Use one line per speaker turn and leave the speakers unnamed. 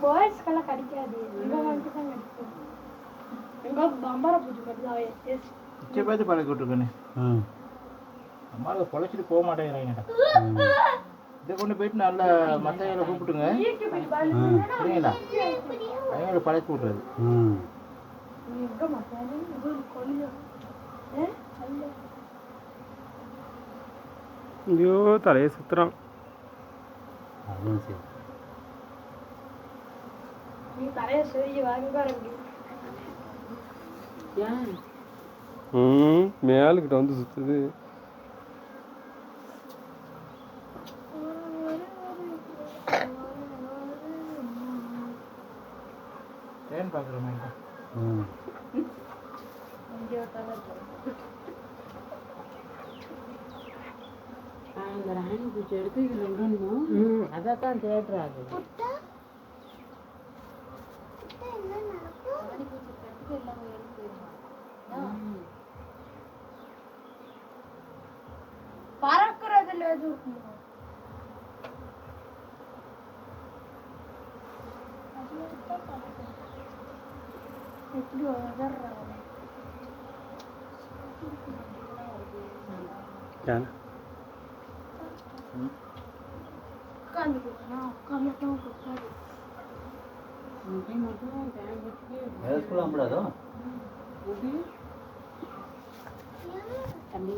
பாய்ஸ்க்கெல்லாம் கிடைக்காது. இவங்களுக்கு தான் கிடைக்கும். எங்களுக்கு பம்பர பூச்சி கட்டுதான்.
இச்சை பார்த்து பழக்கி விட்டுருக்கேன்னு அம்மாவை பொழைச்சிட்டு போக மாட்டேங்கிறாங்கடா. இதை கொண்டு போயிட்டு நல்லா மற்றவங்களை கூப்பிட்டுங்க சரிங்களா? அவங்களை பழக்கி விட்றது.
ஐயோ தலையை சுத்துறான். அதுவும் சரி.
நீ தலையை சொல்லி வாங்க
மேலுக்கிட்ட வந்து சுத்துது.
ட்ரெயின் பார்க்குறோம்.
அந்த ராணி பூச்சி எடுத்து அதான் தேடுறாங்க.
பறக்கிறதுல எதுவும் எப்படி வளர்றாங்க?
தம்பி